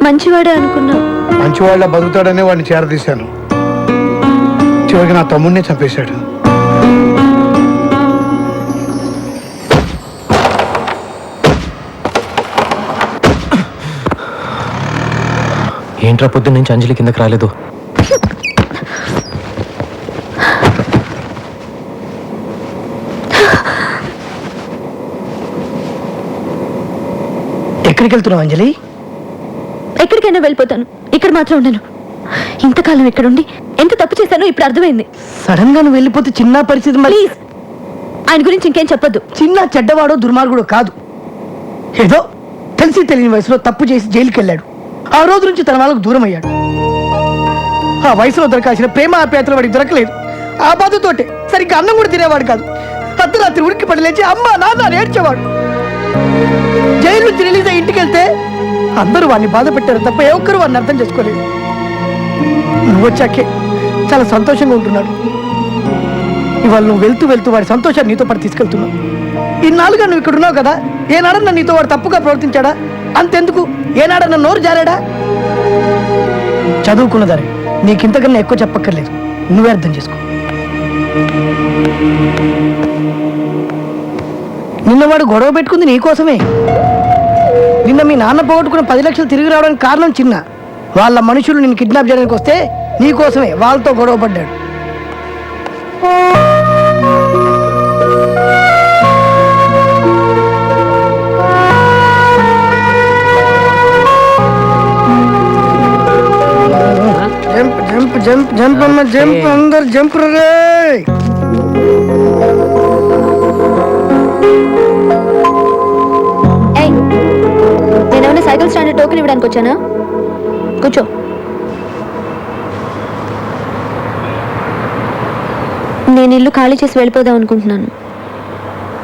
మంచివాడే అనుకున్నా. మంచివాళ్ళ బతుకుతాడనే వాడిని చేరదీశాను. చివరికి నా తమ్ముడినే చంపేశాడు. ఏంట్రా పొద్దున్న నుంచి అంజలి కిందకి రాలేదు? ఎక్కడికి వెళ్తున్నావు అంజలి? ఎక్కడికైనా వెళ్ళిపోతాను, ఇక్కడ మాత్రం ఉండను. ఇంతకాలం ఇక్కడుండి ఎంత తప్పు చేశానో ఇప్పుడు అర్థమైంది. సడన్ గా నువ్వు వెళ్ళిపోతే చిన్న పరిస్థితి. ప్లీజ్ ఆయన గురించి ఇంకేం చెప్పొద్దు. చిన్న చెడ్డవాడో దుర్మార్గుడో కాదు. ఏదో తెలిసి తెలియని వయసులో తప్పు చేసి జైలుకి వెళ్ళాడు. ఆ రోజు నుంచి తన వాళ్ళకు దూరం అయ్యాడు. ఆ వయసులో దొరకాల్సిన ప్రేమ ఆప్యాయతలు వాడికి దొరకలేదు. ఆ బాధతోటే సరిగ్గా అన్నం కూడా తినేవాడు కాదు. అర్ధరాత్రి ఉడికి పడి లేచి అమ్మ నాన్న అని ఏడ్చేవాడు. జైలు నుంచి రిలీజ్ అయ్యి ఇంటికి వెళ్తే అందరూ వాడిని బాధ పెట్టారు తప్ప ఏ ఒక్కరు వాడిని అర్థం చేసుకోలేదు. నువ్వు వచ్చాకే చాలా సంతోషంగా ఉంటున్నాడు. ఇవాళ నువ్వు వెళ్తూ వెళ్తూ వాడి సంతోషాన్ని నీతో పాటు తీసుకెళ్తున్నావు. ఇన్నాళ్ళుగా నువ్వు ఇక్కడ ఉన్నావు కదా, ఏనాడన్నా నీతో వాడు తప్పుగా ప్రవర్తించాడా? అంతెందుకు, ఏనాడన్నా నోరు జారాడా? చదువుకున్నదాన్ని నీకింతకన్నా ఎక్కువ చెప్పక్కర్లేదు. నువ్వే అర్థం చేసుకో. నిన్న వాడు గొడవ పెట్టుకుంది నీకోసమే. నిన్న మీ నాన్న పోగొట్టుకున్న 10 లక్షలు తిరిగి రావడానికి కారణం చిన్న. వాళ్ళ మనుషులు నిన్ను కిడ్నాప్ చేయడానికి వస్తే నీకోసమే వాళ్ళతో గొడవ పడ్డాడు. జంప్ జంప్ జంప్ జంప్ అమ్మ జంప్, అందరు జంప్ రే. నేనేమైనా సైకిల్ స్టాండ్ టోకెన్ ఇవ్వడానికి వచ్చానా? కూర్చో. నేను ఇల్లు ఖాళీ చేసి వెళ్ళిపోదాం అనుకుంటున్నాను.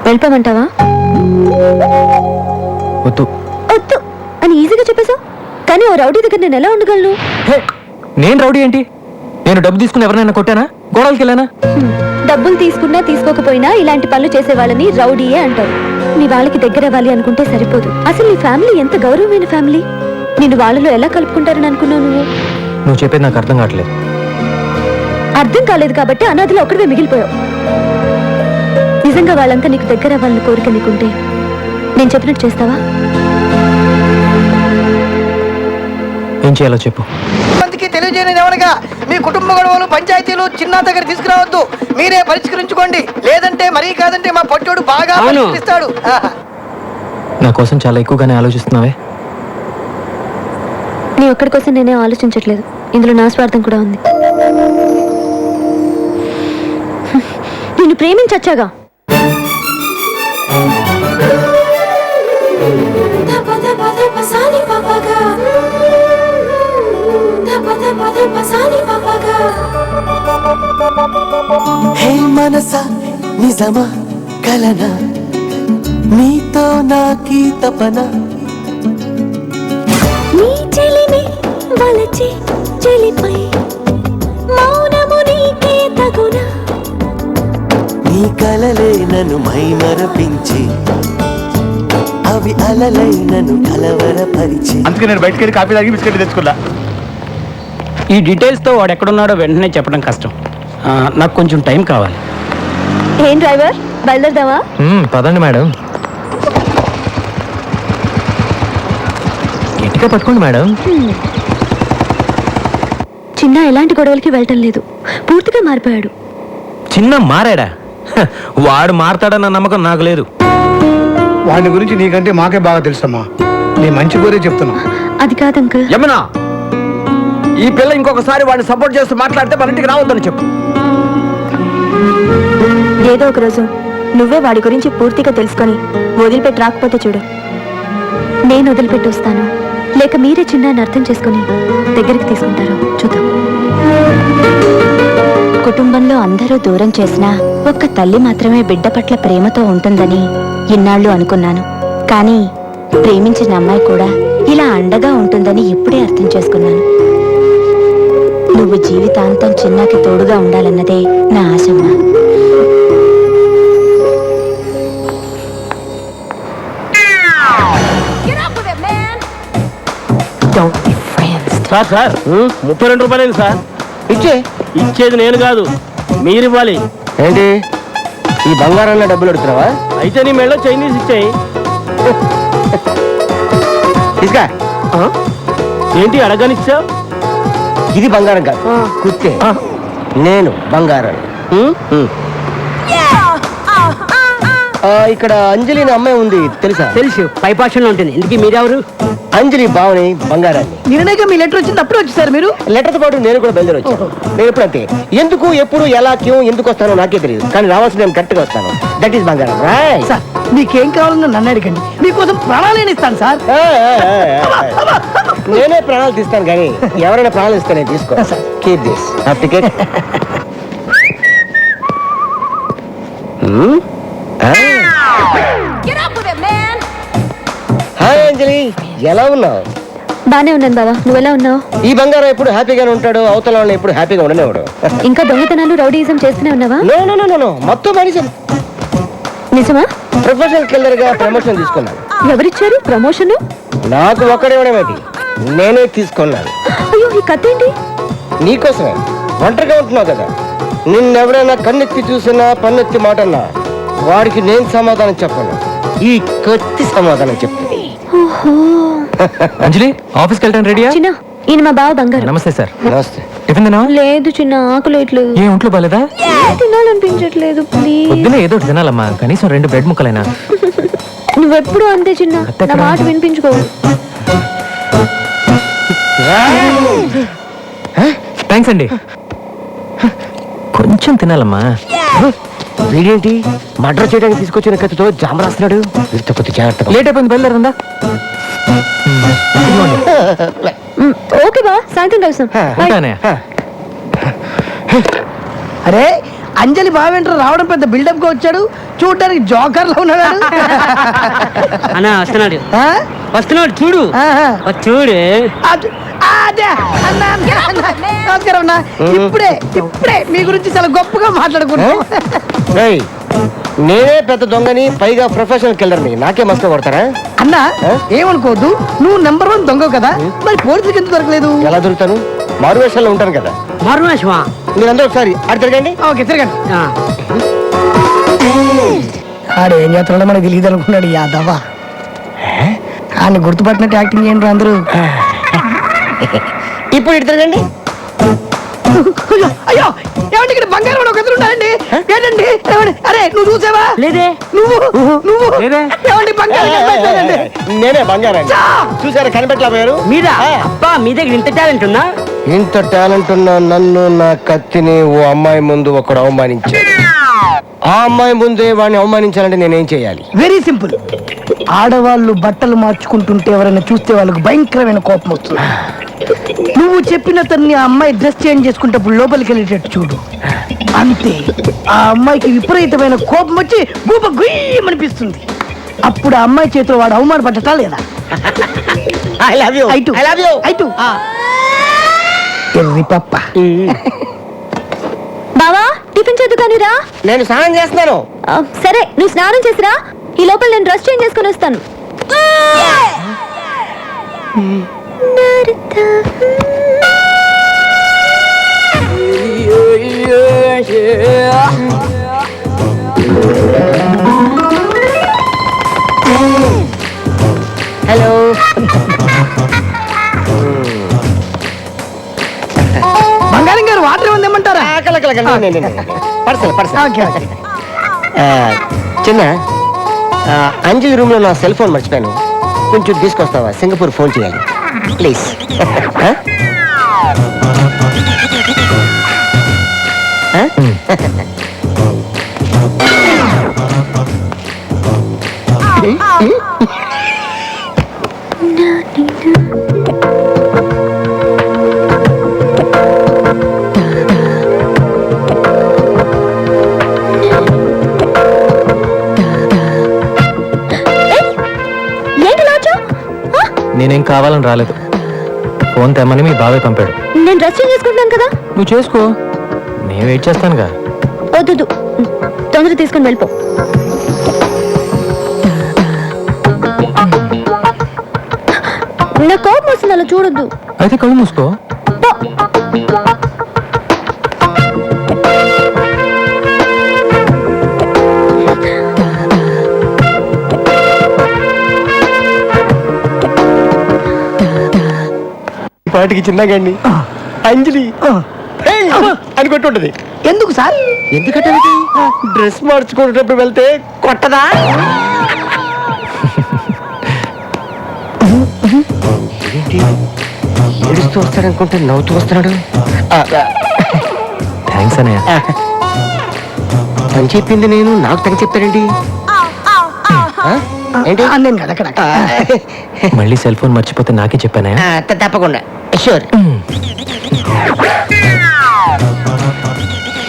వెళ్ళిపోమంటావా? వద్దు వద్దు అని ఈజీగా చెప్పేశావు, కానీ ఓ రౌడీ దగ్గర నేను ఎలా ఉండగలను? నేను రౌడీ ఏంటి? నేను డబ్బు తీసుకుని ఎవరినైనా కొట్టానా? గోడలకి వెళ్ళానా? డబ్బులు తీసుకున్నా తీసుకోకపోయినా ఇలాంటి పనులు చేసే వాళ్ళని రౌడీయే అంటారు. నీ వాళ్ళకి దగ్గర అవ్వాలి అనుకుంటే సరిపోదు. అసలు నీ ఫ్యామిలీ ఎంత గౌరవమైన ఫ్యామిలీ. నిన్ను వాళ్ళలో ఎలా కలుపుకుంటారని అనుకున్నావు నువ్వు? నువ్వు చెప్పేది నాకు అర్థం కావట్లేదు. అర్థం కాలేదు కాబట్టి అనాథలో ఒక్కడివే మిగిలిపోయావు. నిజంగా వాళ్ళంతా నీకు దగ్గర అవ్వాలని కోరిక నీకుంటే నేను చెప్పినట్టు చేస్తావా? ఏం చేయాలో చెప్పు. మందికి తెలియజేయని ఏమనగా మీ కుటుంబ గొడవలు పరిచయాలు చిన్న దగ్గర తీసుకురావద్దు. మీరే పరిష్కరించుకోండి. లేదంటే మరీ కాదంటే మా పొట్టోడు బాగా పరిష్కరిస్తాడు. నా కోసం చాలా ఎక్కువగానే ఆలోచిస్తున్నావే. నీ ఒక్కడి కోసం నేనే ఆలోచించట్లేదు. ఇందులో నా స్వార్థం కూడా ఉంది. నిన్ను ప్రేమించచ్చాగా. హే మనసా నిజమా కలనా, నీతో నాకీ తపన. నీ చెలిని వలచి చెలిపై మౌనము నీకే తగునా. నీ కలలే నన్ను మైమరపించి అవి అలలై నన్ను కలవరపరిచి. అందుకే నేను బయటకు వెళ్ళి కాఫీ తాగి బిస్కెట్ తెచ్చుకున్నా. ఈ డీటెయిల్స్తో వాడు ఎక్కడున్నాడో వెంటనే చెప్పడం కష్టం. నాకు కొంచెం టైం కావాలి. ఏం డ్రైవర్, బయలుదేరదావా? పదండి మేడం. గట్టిగా పట్టుకోండి మేడం. చిన్న ఎలాంటి గొడవలకి వెళ్ళటం లేదు. పూర్తిగా మారిపోయాడు. చిన్న మారాడా? వాడు మారతాడన్న నమ్మకం నాకు లేదు. వాడి గురించి నీకంటే మాకే బాగా తెలుసమ్మా. నీ మంచి కోరే చెప్తున్నా. అది కాదు అంకుల్. యమునా, ఈ పిల్ల ఇంకొకసారి వాడిని సపోర్ట్ చేస్తూ మాట్లాడితే మన ఇంటికి రావద్దని చెప్పు. ఏదో ఒక రోజు నువ్వే వాడి గురించి పూర్తిగా తెలుసుకొని వదిలిపెట్టి రాకపోతే చూడు, నేను వదిలిపెట్టి వస్తాను, లేక మీరే చిన్నాన్ని అర్థం చేసుకుని దగ్గరికి తీసుకుంటారు చూద్దాం. కుటుంబంలో అందరూ దూరం చేసినా ఒక్క తల్లి మాత్రమే బిడ్డ పట్ల ప్రేమతో ఉంటుందని ఇన్నాళ్ళు అనుకున్నాను. కానీ ప్రేమించిన అమ్మాయి కూడా ఇలా అండగా ఉంటుందని ఇప్పుడే అర్థం చేసుకున్నాను. నువ్వు జీవితాంతం చిన్నకి తోడుగా ఉండాలన్నదే నా ఆశమ్మా. Don't be friends. Sir sir 32 రూపాయలు సార్. ఇచ్చేది నేను కాదు, మీరు ఇవ్వాలి. ఏంటి ఈ బంగారంలో డబ్బులు అడుగుతున్నావా? అయితే నీ మెళ్ళో చైనీస్ ఇచ్చాయి. తీసుకా. ఏంటి అడగనిచ్చావు? ఇది బంగారం కాదు, కుత్తే. నేను బంగారం. ఇక్కడ అంజలి అనే అమ్మాయి ఉంది, తెలుసా? తెలుసు, పైపాషంలో ఉంటుంది. ఇందుకీ మీరెవరు? అంజలి బావని బంగారాన్ని. నిన్నగా మీ లెటర్ వచ్చింది అప్పుడే వచ్చేసారు మీరు. లెటర్తో పాటు నేను కూడా బయలుదేరి వచ్చాను. నేను ఎప్పుడు అంతే, ఎందుకు ఎప్పుడు ఎలా క్యూ ఎందుకు వస్తానో నాకే తెలియదు, కానీ రావాల్సిన నేను కరెక్ట్గా వస్తాను. దట్ ఈస్ బంగారం. రైట్. సార్ మీకేం కావాలన్నా నన్ను అడగండి, మీకోసం ప్రాణాలైనా ఇస్తాను సార్. నేనే ప్రాణాలు తీస్తాను, కానీ ఎవరైనా ప్రాణాలు ఇస్తే నేను తీసుకో. Keep this ticket. హాయ్ అంజలి, ఎలా ఉన్నావు? బానే ఉన్నాను బావా, నువ్వెలా ఉన్నావు? ఈ బంగారం ఎప్పుడు హ్యాపీగానే ఉంటాడు, అవతల వాళ్ళని ఎప్పుడు హ్యాపీగా ఉండనేవాడు. ఇంకా దొంగతనాలు రౌడీయిజం చేస్తూనే ఉన్నావా? నో నో నో నో, మొత్తం మనిషి. నిజమా? ప్రొఫెషనల్ కిల్లర్ గా ప్రమోషన్ తీసుకున్నాను. ఎవరిచ్చారు ప్రమోషన్? నాకు ఒక్కడేమేటి, నేనే తీసుకున్నాను. అయ్యో, ఈ కథ ఏంటి? నీకోసమే. ఒంటరిగా ఉంటున్నావు కదా, నిన్నెవరైనా కన్నెత్తి చూసినా పన్నెత్తి మాటన్నా వాడికి నేను సమాధానం చెప్పను, ఈ కత్తి సమాధానం చెప్తుంది. అంజలి, ఆఫీస్కి వెళ్ళడానికి రెడీయా? చిన్న, ఈయన మా బావ బంగారు. నమస్తే సార్. నమస్తే. టిఫిన్ తిన్నావా? లేదు చిన్న, ఆకలేట్లేదు. ఏ ఒంట్లో బాలేదా? తినాలనిపించట్లేదు, ప్లీజ్. పొద్దున ఏదో ఒకటి తినాలమ్మా, కనీసం 2 బ్రెడ్ ముక్కలైనా. నువ్వెప్పుడు అంతే చిన్న, నా మాట వినిపించుకో. థ్యాంక్స్ అండి. కొంచెం తినాలమ్మా. వీడేంటి మర్డర్ చేయడానికి తీసుకొచ్చిన కత్తితో జామ రాస్తున్నాడు? వీరితో కొద్ది జాగ్రత్తగా. లేట్ అయిపోయింది, బయలుదేరిందా? ఓకే బా, సాయంత్రం కలుస్తాం. ఉంటానే. అరే అంజలి బావేంటారు రావడం పెద్ద బిల్డప్ గా వచ్చాడు, చూడడానికి జోకర్ లో ఉన్నాడు. అన్నా వస్తున్నాడు, ఆ? వస్తున్నాడు చూడు. ఆహా. చూడు. అదే అన్నా, అన్నా, నమస్కారం అన్నా. ఇప్పుడే మీ గురించి చాలా గొప్పగా మాట్లాడుకున్నాం. రేయ్, నేనే పెద్ద దొంగని, పైగా ప్రొఫెషనల్ కిల్లర్ని, నాకే మస్తు కొడతారా? అన్నా ఏమనుకోవద్దు, నువ్వు నెంబర్ 1 దొంగ కదా, మరి పోలీసులకు ఎందుకు దొరకలేదు? ఎలా దొరుకుతాను? మారువేషాల్లో ఉంటాను కదా. మరుమేషమా? మీరందరూ ఒకసారి అటు తిరగండి. ఓకే తిరగండి. ఆడు ఏం చేస్తున్నాడో మనకు తెలియదు అనుకున్నాడు యాదవ్వ. ఆయన గుర్తుపట్టినట్టు యాక్టింగ్ చేయండి అందరూ. ఇప్పుడు ఇటు తిరగండి. అయ్యో అయ్యో, ఏమండి ఇక్కడ బంగారం ఒక ఎదురు ఉన్నాడండి. ఏంటండి ఏమండి? అరే నువ్వు చూసావా? లేదే. నువ్వు లేదే. ఏమండి బంగారం కనిపించలేదండి. నేనే బంగారం. చా! చూసారా, కనిపెట్టలేకపోయారు? మీరా? అబ్బా, మీ దగ్గర ఇంత టాలెంట్ ఉందా? ఇంత టాలెంట్ ఉన్న నన్ను, నా కత్తిని ఓ అమ్మాయి ముందు ఒకడు అవమానించాడు. ఆ అమ్మాయి ముందే వాడిని అవమానించాలంటే నేనేం చేయాలి? Very simple. ఆడవాళ్ళు బట్టలు మార్చుకుంటుంటే ఎవరైనా చూస్తే వాళ్ళకి భయంకరమైన కోపం వస్తుంది. నువ్వు చెప్పిన తన్ని ఆ అమ్మాయి డ్రెస్ చేంజ్ చేసుకుంటప్పుడు లోపలికి వెళ్ళేటట్టు చూడు, అంతే. ఆ అమ్మాయికి విపరీతమైన కోపం వచ్చి గూప గుయ్యమనిపిస్తుంది. అప్పుడు ఆ అమ్మాయి చేతిలో వాడు అవమానపడ్డటా లేదా? I love you. I too I love you. I too ఎర్రి పప్ప. బావా, టిఫిన్ చేద్దు కానీ రా. నేను స్నానం చేస్తున్నాను. సరే, నువ్వు స్నానం చేసిరా, ఈ లోపల నేను డ్రెస్ చేంజ్ చేసుకొని వస్తాను. హలో. బంగారం గారు వాటర్ ఏమంటారా? Pursed pursed. Okay okay. చిన్న, అంజలి రూమ్ లో నా సెల్ ఫోన్ మర్చిపోయాను, కొంచెం తీసుకొస్తావా? సింగపూర్ ఫోన్ చేయాలి ప్లీజ్. నేనేం కావాలని రాలేదు, ఫోన్ తెమ్మని మీ బాబాయ్ పంపాడు. నేను డ్రెస్ చేంజ్ చేసుకుంటున్నాను కదా. నువ్వు చేసుకో, నేను వెయిట్ చేస్తానుగా. వద్దు, తొందరగా తీసుకొని వెళ్ళిపో. నా కోపం వస్తుంది, అలా చూడొద్దు. అయితే కళ్ళు మూసుకో. పాటికి చిన్నగండి అంజలి హేయ్ అని కొట్టుంటది. ఎందుకు సార్? ఎందుకంటే డ్రెస్ మార్చుకునేటప్పుడు వెళ్తే కొట్టదా? ఏంటి ఏడుస్తూ వస్తాడనుకుంటే నవ్వుతూ వస్తున్నాడు. థ్యాంక్స్ అన్నయ్య. తను చెప్పింది నేను నాకు తను చెప్తాడండి. ఏంటి నేను కదా అక్కడ. మళ్ళీ సెల్ ఫోన్ మర్చిపోతే నాకే చెప్పానే. తప్పకుండా షూర్.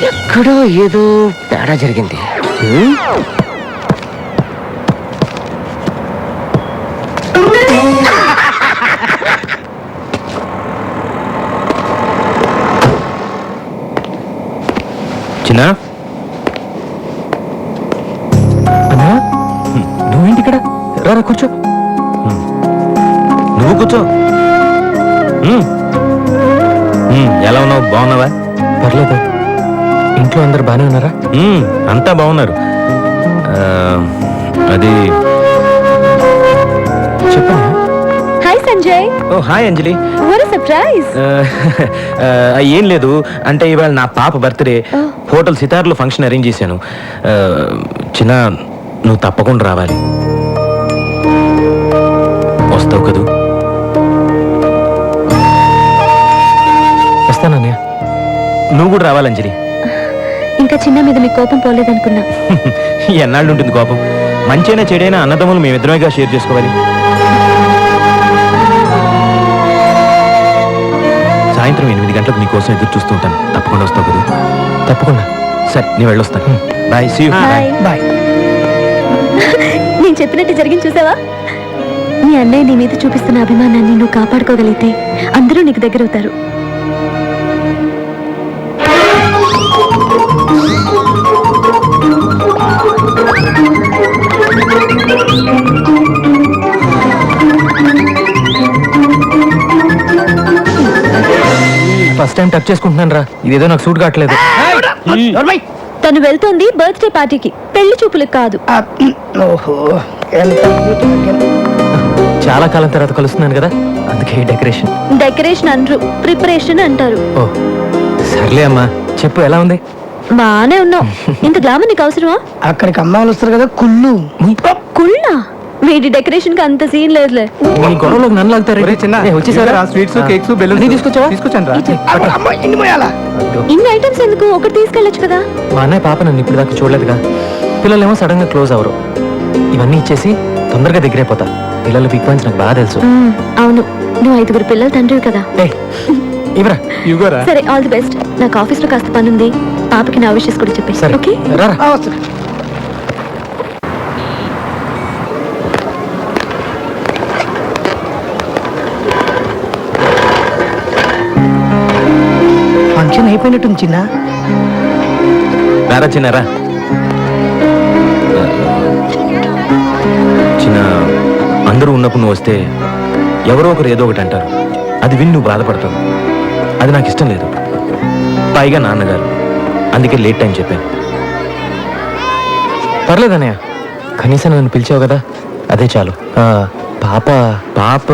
ఎక్కడో ఏదో తేడా జరిగింది. చిన్న అన్నయ్య, నువ్వేంటి ఇక్కడ? రారా కూర్చో. నువ్వు కూర్చో. ఎలా ఉన్నావు? బాగున్నావా? పర్లేదు. ఇంట్లో అందరు బాగానే ఉన్నారా? అంతా బాగున్నారు. అది చెప్పనా? Hi Sanjay. Oh hi Anjali. What surprise. ఏం లేదు, అంటే ఇవాళ నా పాప బర్త్డే. హోటల్ సితార్లో ఫంక్షన్ అరేంజ్ చేశాను. చిన్న నువ్వు తప్పకుండా రావాలి. వస్తావు కదూ? వస్తానన్నయ్య. నువ్వు కూడా రావాలి అంజలి. ఇంకా చిన్న మీద మీ కోపం పోలేదనుకున్నా. ఎన్నాళ్ళు ఉంటుంది కోపం? మంచైనా చెడైనా అన్నదమ్ములు మేమిద్దరమేగా షేర్ చేసుకోవాలి. సాయంత్రం 8 గంటలకు నీకోసం ఎదురు చూస్తూ ఉంటాను. తప్పకుండా వస్తావు కదా? తప్పకుండా. సరే, నేను వెళ్ళొస్తాను. బాయ్. See you. బాయ్. నేను చెప్పినట్టు జరిగింది చూసావా? నీ అన్నయ్య నీ మీద చూపిస్తున్న అభిమానాన్ని నువ్వు కాపాడుకోగలిగితే అందరూ నీకు దగ్గర అవుతారు. ఫస్ట్ టైం టచ్ చేసుకుంటున్నాను రా. ఇదేదో నాకు సూట్ కావట్లేదు. తను వెళ్తోంది బర్త్డే పార్టీకి, పెళ్లి చూపులకు కాదు. ఓహో, ఎంత చాలా కాలం తర్వాత కలుస్తున్నాను కదా, అందుకే డెకరేషన్. డెకరేషన్ అనరు, ప్రిపరేషన్ అంటారు. ఓ సర్లే అమ్మా, చెప్పు ఎలా ఉంది? బానే ఉన్నావు. ఇంత గ్లామర్ నీకు అవసరమా? అక్కడికి అమ్మాయిలు వస్తారు కదా, కుళ్ళు. కుళ్ళా? వీడి డెకరేషన్ కి అంత సీన్ లేదులే. ఈ గొడవలోకి నన్ను లాగుతారు. స్వీట్స్, కేక్స్, బెలూన్స్ తీసుకొచ్చాను రా. అమ్మాయి ఇన్ని పోయాలా? ఇన్ని ఐటమ్స్ ఎందుకు? ఒకటి తీసుకెళ్ళొచ్చు కదా. మా అన్నయ్య పాప నన్ను ఇప్పుడు దాకా చూడలేదుగా. పిల్లలేమో సడన్ గా క్లోజ్ అవరు. ఇవన్నీ ఇచ్చేసి తొందరగా దగ్గరైపోతా. పిల్లల బిగ్ పాయింట్స్ నాకు బాగా తెలుసు. అవును, నువ్వు 5 పిల్లల తండ్రివి కదా. ఇవ్వరా? సరే, ఆల్ ది బెస్ట్. నాకు ఆఫీస్ లో కాస్త పని ఉంది. పాపకి నా విషయస్ కూడా చెప్పేసి. సరే, ఓకే? రారా. ఫంక్షన్ అయిపోయినట్టుంది చిన్న. రారా చిన్నారా. చిన్న, అందరూ ఉన్నప్పుడు నువ్వు వస్తే ఎవరో ఒకరు ఏదో ఒకటి అంటారు. అది విని నువ్వు బాధపడతావు. అది నాకు ఇష్టం లేదు. పైగా నాన్నగారు, అందుకే లేట్ టైం చెప్పాను. పర్లేదన్నయ్య, కనీసం నన్ను పిలిచావు కదా, అదే చాలు. పాప పాప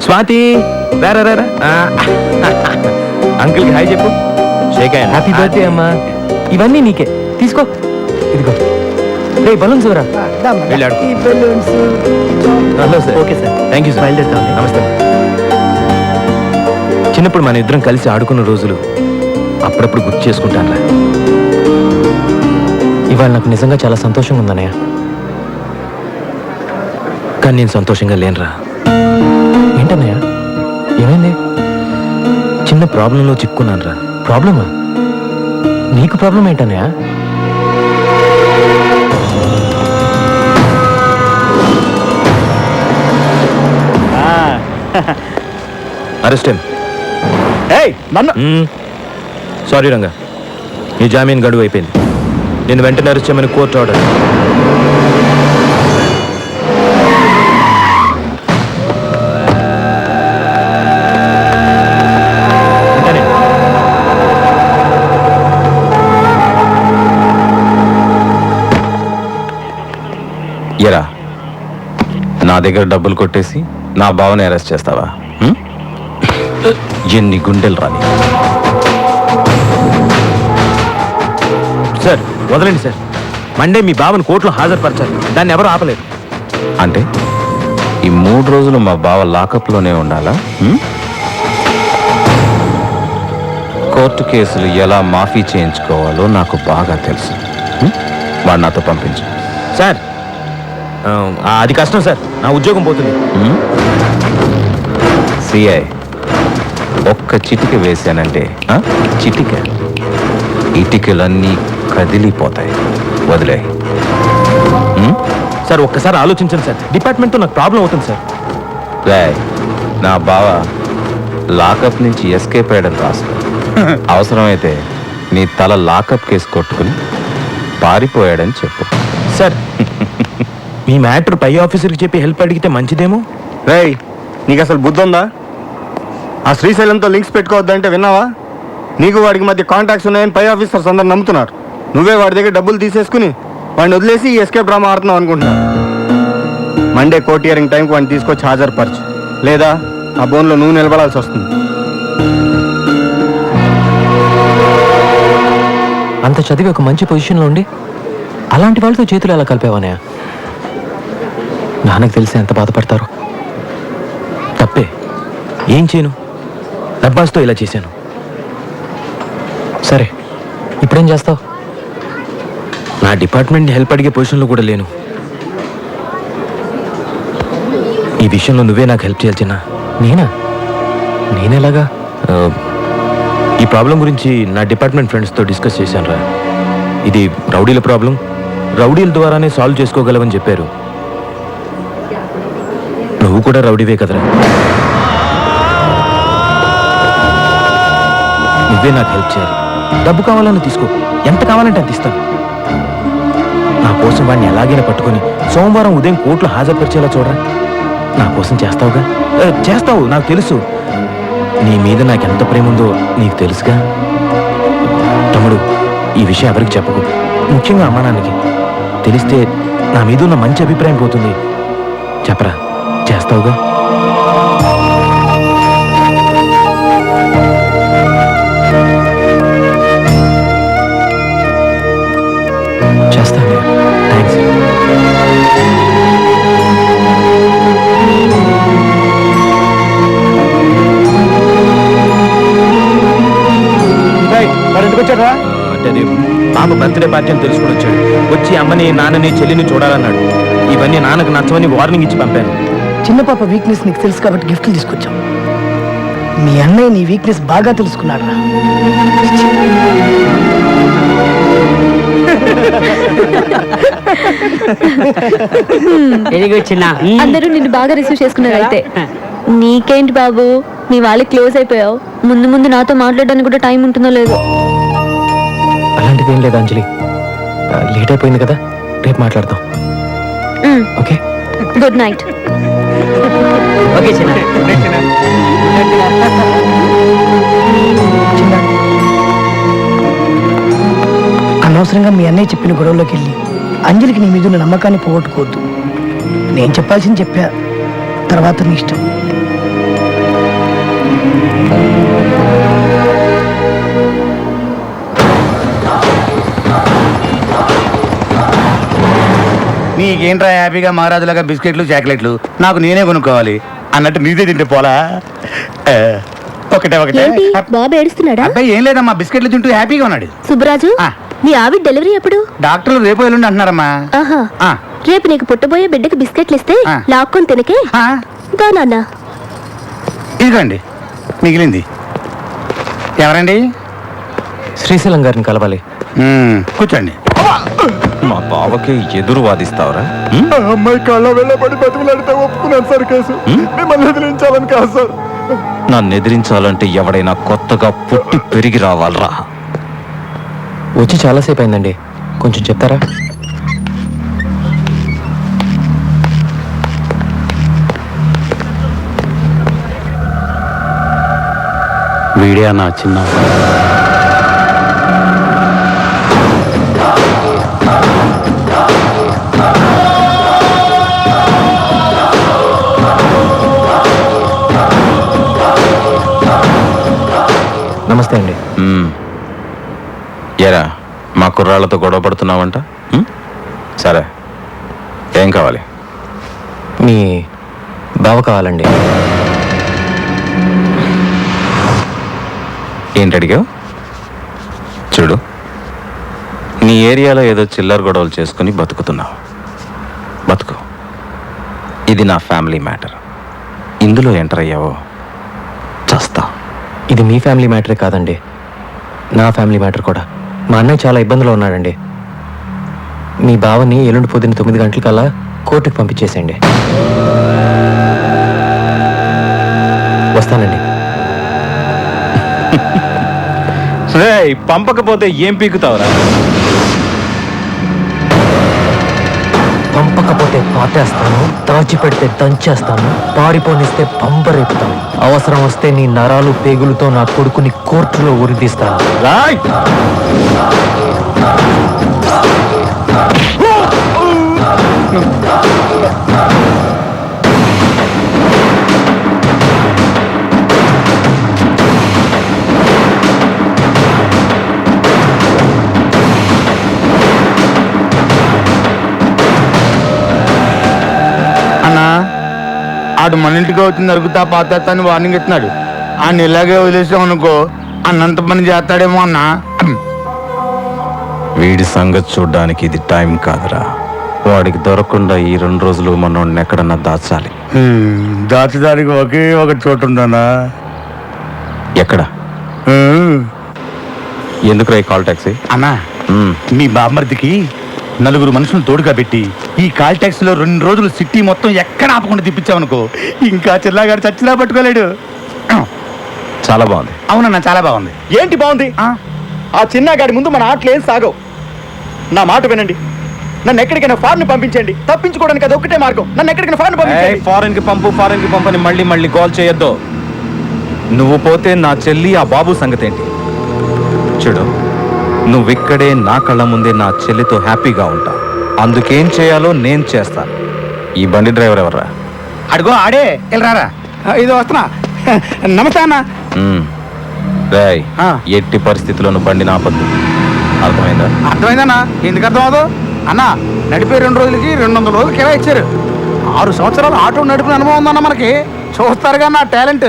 స్వాతి, రారా రారా. అంకుల్కి హాయ్ చెప్పు. Shake hand. హ్యాపీ బర్త్డే అమ్మా. ఇవన్నీ నీకే, తీసుకో. ఇదిగో రే బలూన్స్ ఎవరా? వెళ్ళాడు. Hello sir. Okay sir, thank you sir. బయలుదేరుతాం. నమస్తే. చిన్నప్పుడు మన ఇద్దరం కలిసి ఆడుకున్న రోజులు అప్పుడప్పుడు గుర్తు చేసుకుంటాను రా. ఇవాళ నాకు నిజంగా చాలా సంతోషంగా ఉందన్నయ్య. కానీ నేను సంతోషంగా లేనురా. ఏంటన్నయ్య, ఏమైంది? చిన్న ప్రాబ్లంలో చిక్కున్నాను రా. ప్రాబ్లమా? నీకు ప్రాబ్లం ఏంటన్నయ్య? అరెస్ట్ సారీ రంగా, నీ జామీన్ గడువు అయిపోయింది. నేను వెంటనే అరెస్ట్ చేయమని కోర్టు ఆర్డర్. దగ్గర డబ్బులు కొట్టేసి నా బావని అరెస్ట్ చేస్తావా? ఎన్ని గుండెలు రాని. సార్ వదలండి సార్. మండే మీ బావని కోర్టులో హాజరుపరచాలి. దాన్ని ఎవరు ఆపలేరు. అంటే ఈ 3 రోజులు మా బావ లాకప్లోనే ఉండాలా? కోర్టు కేసులు ఎలా మాఫీ చేయించుకోవాలో నాకు బాగా తెలుసు. వాడు నాతో పంపించు. సార్ అది కష్టం సార్. నా ఉద్యోగం పోతుంది. సిఐ ఒక్క చిటిక వేశానంటే చిటిక ఇటికలన్నీ కదిలిపోతాయి. వదిలే. సార్ ఒక్కసారి ఆలోచించండి సార్. డిపార్ట్మెంట్తో నాకు ప్రాబ్లం అవుతుంది సార్. రాయ్, నా బావ లాకప్ నుంచి ఎస్కేప్ అయ్యడం రాసుకో. అవసరమైతే నీ తల లాకప్ కేసు కొట్టుకుని పారిపోయాడని చెప్పు. సార్ మీ మ్యాటర్ పై ఆఫీసర్కి చెప్పి హెల్ప్ అడిగితే మంచిదేమో. రేయ్, నీకు అసలు బుద్ధి ఉందా? ఆ శ్రీశైలంతో లింక్స్ పెట్టుకోవద్దంటే విన్నావా? నీకు వాడికి మధ్య కాంటాక్ట్స్ ఉన్నాయని పై ఆఫీసర్స్ అందరు నమ్ముతున్నారు. నువ్వే వాడి దగ్గర డబ్బులు తీసేసుకుని వాడిని వదిలేసి ఈ ఎస్కేప్ డ్రామా ఆడుతున్నావు అనుకుంటున్నా. మండే కోర్ట్ హియరింగ్ టైంకి వాడిని తీసుకొచ్చి హాజరుపరచు, లేదా ఆ బోన్లో నువ్వు నిలబడాల్సి వస్తుంది. అంత చదివి ఒక మంచి పొజిషన్లో ఉండి అలాంటి వాళ్ళతో చేతులు ఎలా కలిపేవానే? నాన్నకు తెలిసి ఎంత బాధపడతారో. తప్పే, ఏం చేయను? డబ్బాస్తో ఇలా చేశాను. సరే, ఇప్పుడేం చేస్తావు? నా డిపార్ట్మెంట్ని హెల్ప్ అడిగే పొజిషన్లో కూడా లేను. ఈ విషయంలో నువ్వే నాకు హెల్ప్ చేయాలి చిన్న. నేనేలాగా? ఈ ప్రాబ్లం గురించి నా డిపార్ట్మెంట్ ఫ్రెండ్స్తో డిస్కస్ చేశాను రా. ఇది రౌడీల ప్రాబ్లం, రౌడీల ద్వారానే సాల్వ్ చేసుకోగలవని చెప్పారు. నువ్వు కూడా రౌడీవే కదరా. నువ్వే నాకు హెల్ప్ చేయాలి. డబ్బు కావాలని తీసుకో, ఎంత కావాలంటే అంత ఇస్తాను. నా కోసం వాడిని ఎలాగైనా పట్టుకొని సోమవారం ఉదయం కోర్టులో హాజరుపరిచేలా చూడరా. నా కోసం చేస్తావుగా? చేస్తావు, నాకు తెలుసు. నీ మీద నాకెంత ప్రేమ ఉందో నీకు తెలుసుగా. తమ్ముడు, ఈ విషయం ఎవరికి చెప్పకు, ముఖ్యంగా అమ్మా నాన్నకి. తెలిస్తే నా మీద ఉన్న మంచి అభిప్రాయం పోతుంది. చెప్పరా, చేస్తావుగా? చేస్తాను. థ్యాంక్స్. అంటే అది బాబు బర్త్డే పార్టీ అని తెలుసుకుని వచ్చాడు. వచ్చి అమ్మని నాన్నని చెల్లిని చూడాలన్నాడు. ఇవన్నీ నాన్నకు నచ్చవని వార్నింగ్ ఇచ్చి పంపాను. చిన్న పాప వీక్నెస్ నీకు తెలుసు కాబట్టి గిఫ్ట్లు తీసుకొచ్చాం. మీ అన్నయ్య నీ వీక్నెస్ బాగా తెలుసుకున్నాడు రా. వెరీ గుడ్ చిన్న. అందరూ నిన్ను బాగా రిసీవ్ చేసుకున్నారు అయితే. నీకేంటి బాబు, నీ వాళ్ళకి క్లోజ్ అయిపోయావు. ముందు ముందు నాతో మాట్లాడడానికి కూడా టైం ఉంటుందో లేదో. అలాంటిది ఏం లేదు అంజలి. లేట్ అయిపోయింది కదా, రేపు మాట్లాడదాం. Okay, good night. ఓకే చిన్న. చిన్న, అనవసరంగా మీ అన్నయ్య చెప్పిన గొడవలోకి వెళ్ళి అంజలికి నీ మీద ఉన్న నమ్మకాన్ని పోగొట్టుకోవద్దు. నేను చెప్పాల్సింది చెప్పా, తర్వాత నీ ఇష్టం. నీకేంట్రా హ్యాపీగా మహారాజులాగా బిస్కెట్లు చాక్లెట్లు నాకు నేనే కొనుక్కోవాలి అన్నట్టు నీదే తింటే పోలా? ఒకటే ఒకటే. బాబు ఏడుస్తున్నాడా? అబ్బాయి ఏం లేదమ్మా, బిస్కెట్లు తింటూ హ్యాపీగా ఉన్నాడు. సుబ్బరాజు, ఆ. నీ ఆవిడ డెలివరీ ఎప్పుడు? డాక్టర్లు రేపు ఎల్లుండి అంటున్నారమ్మా. ఆహా, ఆ. రేపు నీకు పుట్టబోయే బిడ్డకి బిస్కెట్లు ఇస్తే ఆ. లాక్కొని తినకే. ఆ, దా నాన్న. ఇదిగోండి మిగిలింది. ఎవరండి? శ్రీశైలం గారిని కలవాలి. కూర్చోండి. మా బావకి ఎదురు వాదిస్తావరా? అమ్మాయి కళ్ళ వెళ్ళబడి బతిమలాడితే ఒప్పుకున్నాను సార్ కేసు. మిమ్మల్ని ఎదిరించాలని కాదు సార్. నన్ను ఎదిరించాలంటే ఎవడైనా కొత్తగా పుట్టి పెరిగి రావాలరా. వచ్చి చాలాసేపు అయిందండి, కొంచెం చెప్తారా? వీడియో నా చిన్న. నమస్తే అండి. ఎరా మా కుర్రాళ్ళతో గొడవ పడుతున్నావంట? సరే, ఏం కావాలి? మీ బావ కావాలండి. ఏంటి అడిగావు? చూడు, నీ ఏరియాలో ఏదో చిల్లర గొడవలు చేసుకుని బతుకుతున్నావు. బతుకు. ఇది నా ఫ్యామిలీ మ్యాటర్. ఇందులో ఎంటర్ అయ్యావో చస్తా. ఇది మీ ఫ్యామిలీ మ్యాటరే కాదండి, నా ఫ్యామిలీ మ్యాటర్ కూడా. మా అన్నయ్య చాలా ఇబ్బందులో ఉన్నాడండి. మీ బావని ఎల్లుండి పొద్దున్న 9 గంటలకల్లా కోర్టుకు పంపించేసేయండి. వస్తానండి. పంపకపోతే ఏం పీకుతావురా? పంపకపోతే పాతేస్తాను, దాచిపెడితే దంచేస్తాను, పారిపోనిస్తే పంపరేపుతాను. అవసరం వస్తే నీ నరాలు పేగులతో నా కొడుకుని కోర్టులో ఉరిదీస్తాను. అన్నా, ఆడు మన ఇంటికి వచ్చింది నరుగుతా పాతేస్తా అని వార్నింగ్ ఇస్తున్నాడు. ఆయన ఇలాగే వదిలేసాం అనుకో అన్నంత పని చేస్తాడేమో అన్నా. వీడి సంగతి చూడ్డానికి ఇది టైం కాదురా. వాడికి దొరకకుండా ఈ 2 రోజులు మనోడిని ఎక్కడన్నా దాచాలి. దాచడానికి ఒకే ఒక చోటు ఉందన్నా. ఎక్కడ? ఎందుకు రా కాల్ టాక్సీ? అన్నా, మీ బామ్మర్దికి 4 మనుషులు తోడుగా పెట్టి ఈ కాల్ ట్యాక్సీలో 2 రోజులు సిటీ మొత్తం ఎక్కడ ఆపకుండా తిప్పించామనుకో ఇంకా చిల్లాగాడు చచ్చినా పట్టుకోలేడు. చాలా బాగుంది. అవునన్నా, చాలా బాగుంది. ఏంటి బాగుంది? ఆ చిన్నగాడి ముందు మన ఆటలు ఏం సాగవు. నా మాట వినండి, నన్ను ఎక్కడికైనా ఫారెన్ పంపించండి. తప్పించుకోవడానికి అది ఒక్కటే మార్గం. నన్ను ఎక్కడికైనా ఫారెన్ పంపించండి. ఫారెన్ కి పంపని మళ్ళీ కాల్ చేయొద్దు. నువ్వు పోతే నా చెల్లి ఆ బాబు సంగతి ఏంటి? చూడు, నువ్విక్కడే నా కళ్ళ ముందే నా చెల్లితో హ్యాపీగా ఉంటా. అందుకేం చేయాలో నేను చేస్తాను. ఈ బండి డ్రైవర్ ఎవర్రా? అడుగో ఆడే, వెళ్ళరారా. ఇది వస్తున్నా. నమస్తే అన్న. రాయ్, ఎట్టి పరిస్థితుల్లోనూ బండి నాపద్దు. అర్థమైందా? అర్థమైందన్నా. ఎందుకు అర్థం అవదు అన్నా? నడిపే 2 రోజులకి 200 రోజులు కిరా ఇచ్చారు. 6 సంవత్సరాలు ఆటో నడిపిన అనుభవం ఉందన్న మనకి. చూస్తారుగా నా టాలెంట్.